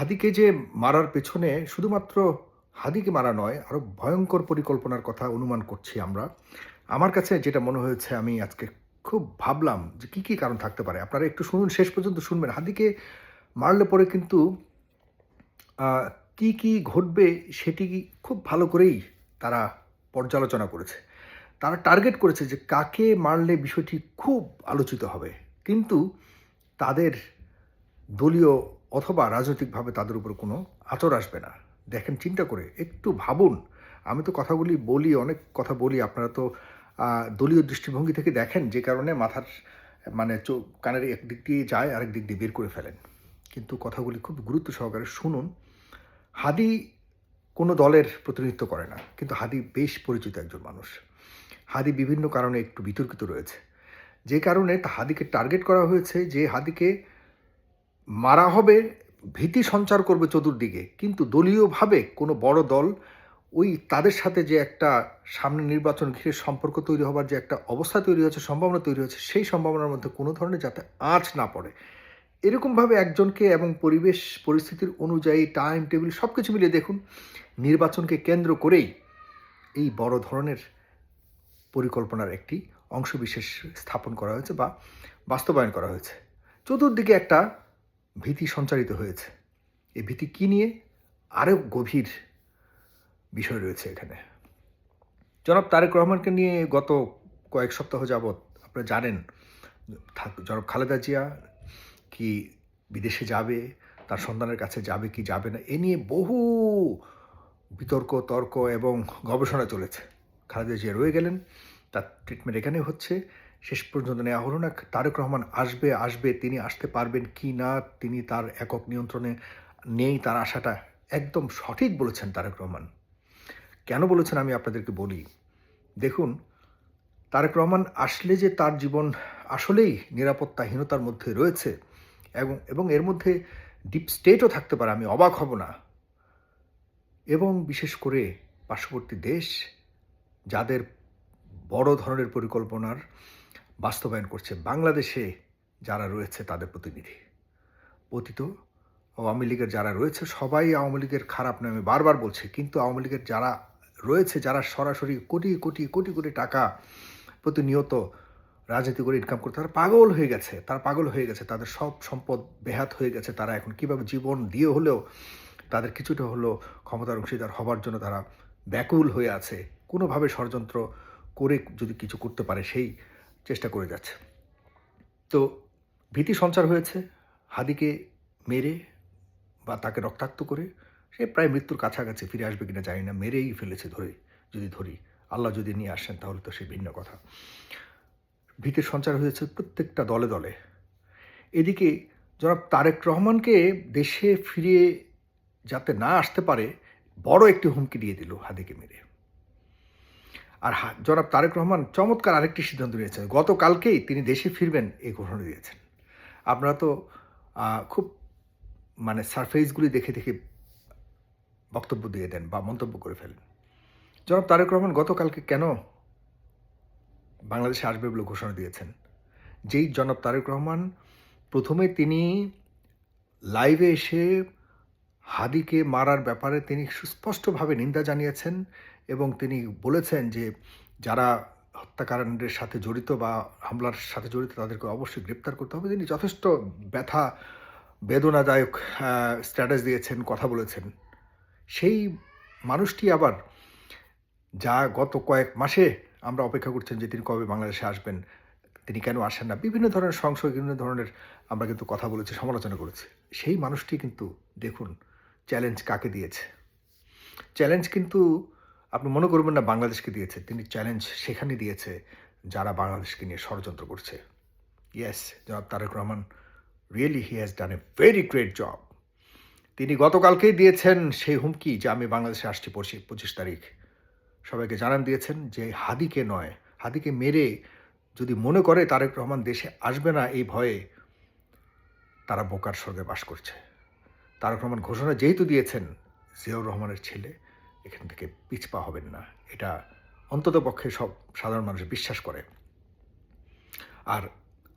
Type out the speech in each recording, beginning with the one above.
হাদিকে যে মারার পেছনে শুধুমাত্র হাদিকে মারা নয়, আরো ভয়ংকর পরিকল্পনার কথা অনুমান করছি আমরা। আমার কাছে যেটা মনে হয়েছে আমি আজকে খুব ভাবলাম যে কি কারণ থাকতে পারে। আপনারা একটু শুনুন, শেষ পর্যন্ত শুনবেন। হাদিকে মারলে পরে কিন্তু আ কি ঘটবে সেটি খুব ভালো করেই তারা পর্যালোচনা করেছে। তারা টার্গেট করেছে যে কাকে মারলে বিষয়টি খুব আলোচিত হবে। কিন্তু তাদের দলীয় অথবা রাজনৈতিকভাবে তাদের উপর কোনো আঁচড় আসবে না। দেখেন, চিন্তা করে একটু ভাবুন। আমি তো কথাগুলি বলি, অনেক কথা বলি। আপনারা তো দলীয় দৃষ্টিভঙ্গি থেকে দেখেন, যে কারণে মাথার মানে কানের একদিক দিয়ে যায়, আরেক দিক দিয়ে বের করে ফেলেন। কিন্তু কথাগুলি খুব গুরুত্ব সহকারে শুনুন। হাদি কোনো দলের প্রতিনিধিত্ব করে না, কিন্তু হাদি বেশ পরিচিত একজন মানুষ। হাদি বিভিন্ন কারণে একটু বিতর্কিত রয়েছে। যে কারণে হাদিকে টার্গেট করা হয়েছে, যে হাদিকে মারা হবে, ভীতি সঞ্চার করবে চতুর্দিকে। কিন্তু দলীয়ভাবে কোনো বড় দল ওই তাদের সাথে যে একটা সামনে নির্বাচন ঘিরে সম্পর্ক তৈরি হবার যে একটা অবস্থা তৈরি হয়েছে, সম্ভাবনা তৈরি হয়েছে, সেই সম্ভাবনার মধ্যে কোনো ধরনের যাতে আঁচ না পড়ে, এরকমভাবে একজনকে এবং পরিবেশ পরিস্থিতির অনুযায়ী টাইম টেবিল সব কিছু মিলিয়ে দেখুন, নির্বাচনকে কেন্দ্র করেই এই বড় ধরনের পরিকল্পনার একটি অংশবিশেষ স্থাপন করা হয়েছে বা বাস্তবায়ন করা হয়েছে। চতুর্দিকে একটা ভীতি সঞ্চারিত হয়েছে। এই ভীতি কী নিয়ে? আরও গভীর বিষয় রয়েছে এখানে। জনাব তারেক রহমানকে নিয়ে গত কয়েক সপ্তাহ যাবৎ আপনারা জানেন, জনাব খালেদা জিয়া কি বিদেশে যাবে, তার সন্তানের কাছে যাবে কি যাবে না, এ নিয়ে বহু বিতর্ক, তর্ক এবং গবেষণা চলেছে। খালেদা জিয়া রয়ে গেলেন, তার ট্রিটমেন্ট এখানেই হচ্ছে। শেষ পর্যন্ত নেওয়া হলো না। তারেক রহমান আসবে, তিনি আসতে পারবেন কি না, তিনি তার একক নিয়ন্ত্রণে নেই, তার আশাটা একদম সঠিক বলেছেন তারেক রহমান। কেন বলেছেন আমি আপনাদেরকে বলি। দেখুন, তারেক রহমান আসলে যে তার জীবন আসলেই নিরাপত্তাহীনতার মধ্যে রয়েছে এবং এর মধ্যে ডিপ স্টেটও থাকতে পারে, আমি অবাক হব না। এবং বিশেষ করে পার্শ্ববর্তী দেশ যাদের বড় ধরনের পরিকল্পনার বাস্তবায়ন করছে, বাংলাদেশে যারা রয়েছে তাদের প্রতিনিধি, অতীত আওয়ামী লীগের যারা রয়েছে, সবাই আওয়ামী লীগের খারাপ নয়, আমি বারবার বলছি। কিন্তু আওয়ামী লীগের যারা রয়েছে, যারা সরাসরি কোটি টাকা প্রতিনিয়ত রাজনীতি করে ইনকাম করতে, তারা পাগল হয়ে গেছে। তাদের সব সম্পদ বেহাত হয়ে গেছে। তারা এখন কীভাবে জীবন দিয়ে হলেও তাদের কিছুটা হলেও ক্ষমতার অংশীদার হবার জন্য তারা ব্যাকুল হয়ে আছে। কোনোভাবে ষড়যন্ত্র করে যদি কিছু করতে পারে, সেই চেষ্টা করে যাচ্ছে। তো ভীতি সঞ্চার হয়েছে। হাদিকে মেরে বা তাকে রক্তাক্ত করে সে প্রায় মৃত্যুর কাছাকাছি, ফিরে আসবে কিনা জানি না, মেরেই ফেলেছে ধরি। আল্লাহ যদি নিয়ে আসেন তাহলে তো সে ভিন্ন কথা। ভীতির সঞ্চার হয়েছে প্রত্যেকটা দলে দলে। এদিকে জনাব তারেক রহমানকে দেশে ফিরে যাতে না আসতে পারে, বড় একটি হুমকি দিয়ে দিল হাদিকে মেরে। আর জনাব তারেক রহমান চমৎকার আরেকটি সিদ্ধান্ত নিয়েছেন। গতকালকেই তিনি দেশে ফিরবেন এই ঘোষণা দিয়েছেন। আপনারা তো খুব মানে সারফেসগুলি দেখে বক্তব্য দিয়ে দেন বা মন্তব্য করে ফেলেন। জনাব তারেক রহমান গতকালকে কেন বাংলাদেশে আসবে বলে ঘোষণা দিয়েছেন? যেই জনাব তারেক রহমান প্রথমে তিনি লাইভে এসে হাদিকে মারার ব্যাপারে তিনি সুস্পষ্টভাবে নিন্দা জানিয়েছেন এবং তিনি বলেছেন যে যারা হত্যাকাণ্ডের সাথে জড়িত বা হামলার সাথে জড়িত তাদেরকে অবশ্যই গ্রেপ্তার করতে হবে। তিনি যথেষ্ট বেদনাদায়ক স্ট্যাটাস দিয়েছেন, কথা বলেছেন। সেই মানুষটি আবার যা গত কয়েক মাসে আমরা অপেক্ষা করছেন যে তিনি কবে বাংলাদেশে আসবেন, তিনি কেন আসেন না, বিভিন্ন ধরনের সংশয়, বিভিন্ন ধরনের আমরা কিন্তু কথা বলেছি, সমালোচনা করেছি। সেই মানুষটি কিন্তু দেখুন চ্যালেঞ্জ কাকে দিয়েছে। চ্যালেঞ্জ কিন্তু আপনি মনে করবেন না বাংলাদেশকে দিয়েছে, তিনি চ্যালেঞ্জ সেখানে দিয়েছে যারা বাংলাদেশকে নিয়ে ষড়যন্ত্র করছে। ইয়েস, জনাব Tarique Rahman really he has done a very great job. তিনি গতকালকেই দিয়েছেন সেই হুমকি যে আমি বাংলাদেশে আসছি 25 তারিখ। সবাইকে জানান দিয়েছেন যে হাদিকে নয়, হাদিকে মেরে যদি মনে করে তারেক রহমান দেশে আসবে না এই ভয়ে, তারা বোকার স্বর্গে বাস করছে। তারেক রহমান ঘোষণা যেহেতু দিয়েছেন, জিয়াউর রহমানের ছেলে এখান থেকে পিছপা হবেন না, এটা অন্ততপক্ষে সব সাধারণ মানুষ বিশ্বাস করে। আর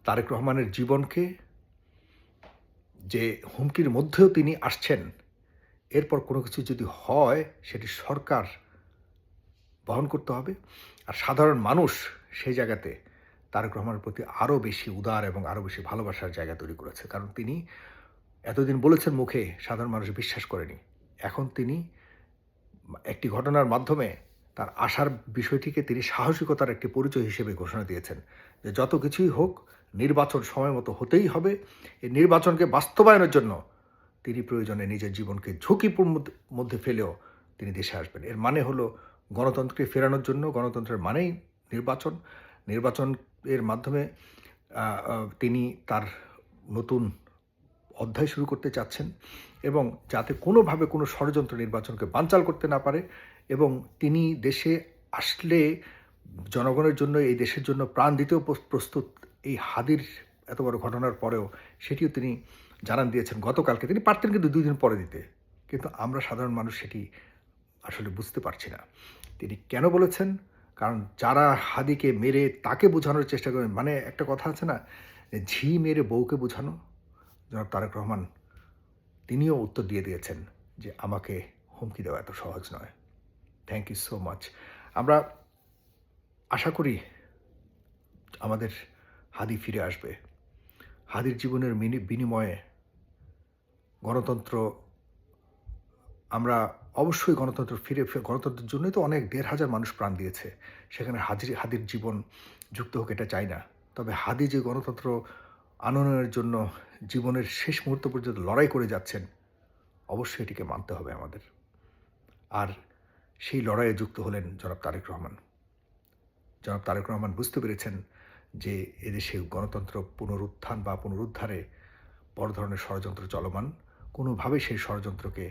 তারেক রহমানের জীবনকে যে হুমকির মধ্যেও তিনি আসছেন, এরপর কোনো কিছু যদি হয় সেটি সরকার বহন করতে হবে। আর সাধারণ মানুষ সেই জায়গাতে তারেক রহমানের প্রতি আরও বেশি উদার এবং আরও বেশি ভালোবাসার জায়গা তৈরি করেছে। কারণ তিনি এতদিন বলেছেন মুখে, সাধারণ মানুষ বিশ্বাস করেনি। এখন তিনি একটি ঘটনার মাধ্যমে তার আশার বিষয়টিকে তিনি সাহসিকতার একটি পরিচয় হিসেবে ঘোষণা দিয়েছেন যে যত কিছুই হোক নির্বাচন সময় মতো হতেই হবে। এই নির্বাচনকে বাস্তবায়নের জন্য তিনি প্রয়োজনে নিজের জীবনকে ঝুঁকির মধ্যে ফেলেও তিনি দেশে আসবেন। এর মানে হলো গণতন্ত্রকে ফেরানোর জন্য, গণতন্ত্রের মানেই নির্বাচন। নির্বাচনের মাধ্যমে তিনি তার নতুন অধ্যায় শুরু করতে চাচ্ছেন এবং যাতে কোনোভাবে কোনো ষড়যন্ত্র নির্বাচনকে বানচাল করতে না পারে, এবং তিনি দেশে আসলে জনগণের জন্য, এই দেশের জন্য প্রাণ দিতেও প্রস্তুত। এই হাদির এত বড় ঘটনার পরেও সেটিও তিনি জানান দিয়েছেন গতকালকে। তিনি পারতেন কিন্তু 2 দিন পরে দিতে, কিন্তু আমরা সাধারণ মানুষ সেটি আসলে বুঝতে পারছি না তিনি কেন বলেছেন। কারণ যারা হাদিকে মেরে তাকে বোঝানোর চেষ্টা করেন, মানে একটা কথা আছে না, ঝি মেরে বউকে বোঝানো, জনাব তারেক রহমান তিনিও উত্তর দিয়ে দিয়েছেন যে আমাকে হুমকি দেওয়া এত সহজ নয়। Thank you so much. আমরা আশা করি আমাদের হাদি ফিরে আসবে। হাদির জীবনের বিনিময়ে গণতন্ত্র, আমরা অবশ্যই গণতন্ত্রের জন্যই তো অনেক 1,500 মানুষ প্রাণ দিয়েছে। সেখানে হাদির জীবন যুক্ত হোক এটা চাই না। তবে হাদি যে গণতন্ত্র আনয়নের জন্য জীবনের শেষ মুহূর্ত পর্যন্ত লড়াই করে যাচ্ছেন, অবশ্যই এটিকে মানতে হবে আমাদের। আর সেই লড়াইয়ে যুক্ত হলেন জনাব তারেক রহমান। জনাব তারেক রহমান বুঝতে পেরেছেন যে এদেশে গণতন্ত্র পুনরুত্থান বা পুনরুদ্ধারে বড় ধরনের ষড়যন্ত্র চলমান। কোনোভাবেই সেই ষড়যন্ত্রকে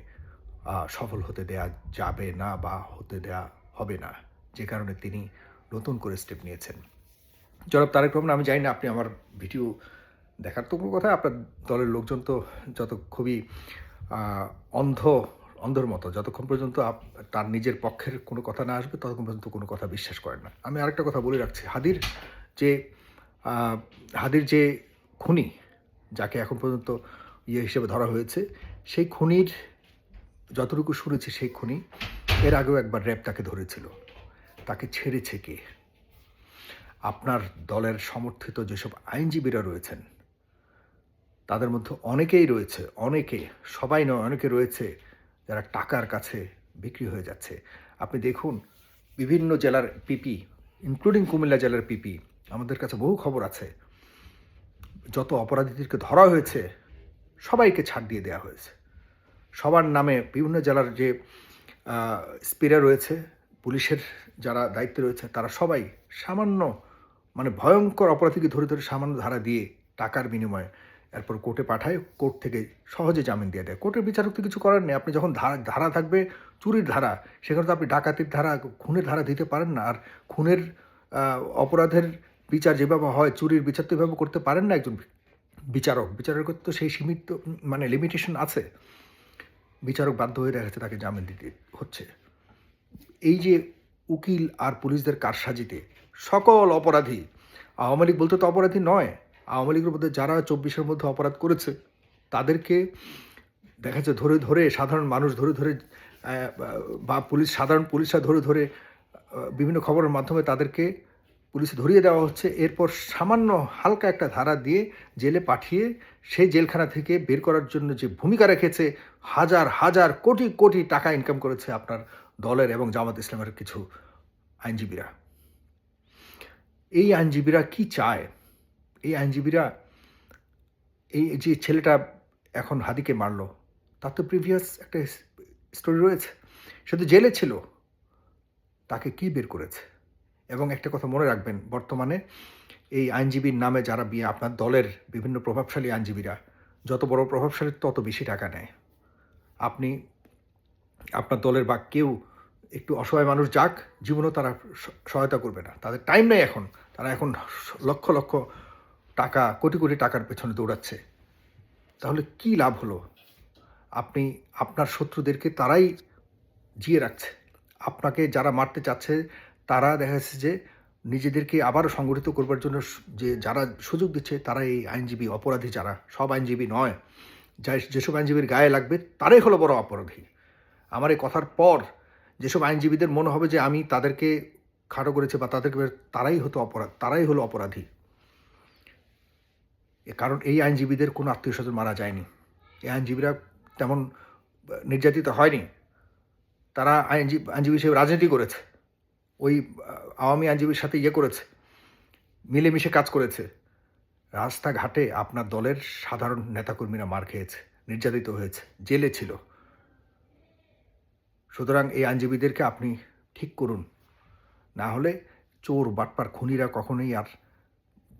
সফল হতে দেয়া যাবে না বা হতে দেয়া হবে না, যে কারণে তিনি নতুন করে স্টেপ নিয়েছেন। জনাব তারেক রহমান, আমি জানি না আপনি আমার ভিডিও দেখার তো কোনো কথা, আপনার দলের লোকজন তো খুবই অন্ধর মতো, যতক্ষণ পর্যন্ত তার নিজের পক্ষের কোনো কথা না আসবে ততক্ষণ পর্যন্ত কোনো কথা বিশ্বাস করেন না। আমি আরেকটা কথা বলে রাখছি, হাদির যে খুনি, যাকে এখন পর্যন্ত হিসেবে ধরা হয়েছে, সেই খুনির যতটুকু শুনেছি, সেই খুনি এর আগেও একবার র্যাব তাকে ধরেছিল। তাকে ছেড়েছে কে? আপনার দলের সমর্থিত যেসব আইনজীবীরা রয়েছেন তাদের মধ্যে সবাই নয়, অনেকে রয়েছে যারা টাকার কাছে বিক্রি হয়ে যাচ্ছে। আপনি দেখুন, বিভিন্ন জেলার পিপি, ইনক্লুডিং কুমিল্লা জেলার পিপি, আমাদের কাছে বহু খবর আছে, যত অপরাধীদেরকে ধরা হয়েছে সবাইকে ছাড় দিয়ে দেওয়া হয়েছে। সবার নামে বিভিন্ন জেলার যে স্পিরা রয়েছে, পুলিশের যারা দায়িত্বে রয়েছে, তারা সবাই সামান্য, মানে ভয়ঙ্কর অপরাধীকে ধরে সামান্য ধারা দিয়ে টাকার বিনিময়ে এরপর কোর্টে পাঠায়, কোর্ট থেকে সহজে জামিন দিয়ে দেয়। কোর্টের বিচারক তো কিছু করার নেই। আপনি যখন ধারা থাকবে চুরির ধারা, সেখানে তো আপনি ডাকাতির ধারা, খুনের ধারা দিতে পারেন না। আর খুনের অপরাধের বিচার যেভাবে হয়, চুরির বিচার তো এভাবে করতে পারেন না একজন বিচারকের তো সেই সীমিত, মানে লিমিটেশন আছে। বিচারক বাধ্য হয়ে দেখা যাচ্ছে তাকে জামিন দিতে হচ্ছে। এই যে উকিল আর পুলিশদের কারসাজিতে সকল অপরাধী, আওয়ামী লীগ বলতে তো অপরাধী নয়, আওয়ামী লীগের মধ্যে যারা 24-এর মধ্যে অপরাধ করেছে তাদেরকে দেখা যাচ্ছে ধরে সাধারণ মানুষ ধরে বা সাধারণ পুলিশরা ধরে বিভিন্ন খবরের মাধ্যমে তাদেরকে পুলিশে ধরিয়ে দেওয়া হচ্ছে। এরপর সামান্য হালকা একটা ধারা দিয়ে জেলে পাঠিয়ে সেই জেলখানা থেকে বের করার জন্য যে ভূমিকা রেখেছে, হাজার হাজার কোটি কোটি টাকা ইনকাম করেছে আপনার দলের এবং জামাত ইসলামের কিছু আইনজীবীরা। এই আইনজীবীরা কি চায়? এই আইনজীবীরা, এই যে ছেলেটা এখন হাদিকে মারলো, তার তো প্রিভিয়াস একটা স্টোরি রয়েছে। সে তো জেলে ছিল, তাকে কি বের করেছে? এবং একটা কথা মনে রাখবেন, বর্তমানে এই আইনজীবীর নামে যারা আপনার দলের বিভিন্ন প্রভাবশালী আইনজীবীরা, যত বড় প্রভাবশালী তত বেশি টাকা নেয়। আপনি আপনার দলের বা কেউ একটু অসহায় মানুষ যাক, জীবনেও তারা সহায়তা করবে না। তাদের টাইম নেই এখন। তারা এখন লক্ষ লক্ষ টাকা, কোটি কোটি টাকার পেছনে দৌড়াচ্ছে। তাহলে কি লাভ হলো? আপনি আপনার শত্রুদেরকে তারাই জিয়ে রাখছে। আপনাকে যারা মারতে চাচ্ছে তারা দেখা যাচ্ছে যে নিজেদেরকে আবারও সংগঠিত করবার জন্য যে যারা সুযোগ দিচ্ছে, তারা এই আইনজীবী, অপরাধী যারা, সব আইনজীবী নয়, যেসব আইনজীবীর গায়ে লাগবে তারাই হলো বড় অপরাধী। আমার এই কথার পর যেসব আইনজীবীদের মনে হবে যে আমি তাদেরকে খাটো করেছি বা তাদেরকে তারাই হলো অপরাধী, কারণ এই আইনজীবীদের কোনো আত্মীয় স্বজন মারা যায়নি, এই আইনজীবীরা তেমন নির্যাতিত হয়নি, তারা আইনজীবী হিসেবে রাজনীতি করেছে, ওই আওয়ামী আইনজীবীর সাথে করেছে, মিলেমিশে কাজ করেছে। রাস্তাঘাটে আপনার দলের সাধারণ নেতাকর্মীরা মার খেয়েছে, নির্যাতিত হয়েছে, জেলে ছিল। সুতরাং এই আইনজীবীদেরকে আপনি ঠিক করুন, না হলে চোর বাটপার খুনিরা কখনোই আর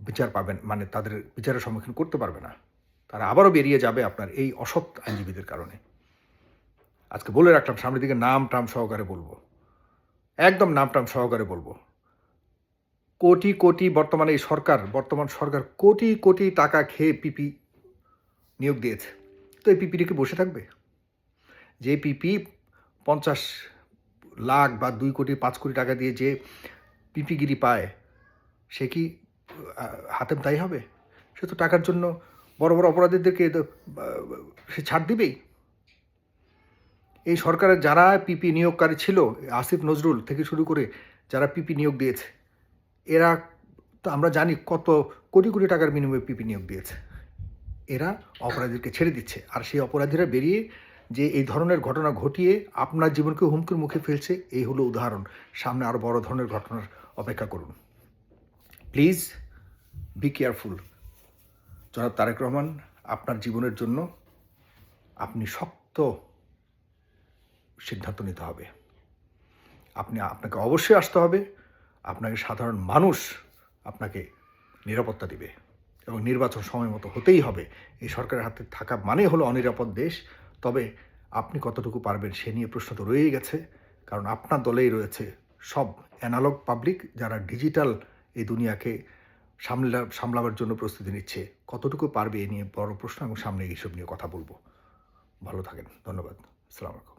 বিচার পাবেন, মানে তাদের বিচারের সম্মুখীন করতে পারবে না। তারা আবারও বেরিয়ে যাবে আপনার এই অসৎ আইনজীবীদের কারণে। আজকে বলে রাখলাম, সামনের দিকে নাম টাম সহকারে বলবো, একদম নাম টাম সহকারে বলবো। কোটি কোটি বর্তমান সরকার কোটি কোটি টাকা খেয়ে পিপি নিয়োগ দিয়েছে। তো এই পিপিটি কি বসে থাকবে? যে পিপি 50 লাখ বা 2 কোটি 5 কোটি টাকা দিয়ে যে পিপিগিরি পায়, সে কি হাতেম তাই হবে? সে তো টাকার জন্য বড় বড় অপরাধীদেরকে সে ছাড় দিবেই। এই সরকারের যারা পিপি নিয়োগকারী ছিল, আসিফ নজরুল থেকে শুরু করে যারা পিপি নিয়োগ দিয়েছে, এরা তো আমরা জানি কত কোটি কোটি টাকার বিনিময়ে পিপি নিয়োগ দিয়েছে। এরা অপরাধীদেরকে ছেড়ে দিচ্ছে, আর সেই অপরাধীরা বেরিয়ে যে এই ধরনের ঘটনা ঘটিয়ে আপনার জীবনকে হুমকির মুখে ফেলছে, এই হলো উদাহরণ। সামনে আরও বড় ধরনের ঘটনার অপেক্ষা করুন। Please be careful. জনাব তারেক রহমান, আপনার জীবনের জন্য আপনি শক্ত সিদ্ধান্ত নিতে হবে। আপনাকে অবশ্যই আসতে হবে, আপনাকে সাধারণ মানুষ আপনাকে নিরাপত্তা দিবে, এবং নির্বাচন সময় মতো হতেই হবে। এই সরকারের হাতে থাকা মানে হলো অনিরাপদ দেশ। তবে আপনি কতটুকু পারবেন সে নিয়ে প্রশ্ন তো রয়েই গেছে, কারণ আপনার দলেই রয়েছে সব অ্যানালগ পাবলিক, যারা ডিজিটাল এই দুনিয়াকে সামলাবার জন্য প্রস্তুতি নিচ্ছে। কতটুকু পারবে এ নিয়ে বড় প্রশ্ন, এবং সামনে এইসব নিয়ে কথা বলবো। ভালো থাকেন, ধন্যবাদ, আসসালামু আলাইকুম।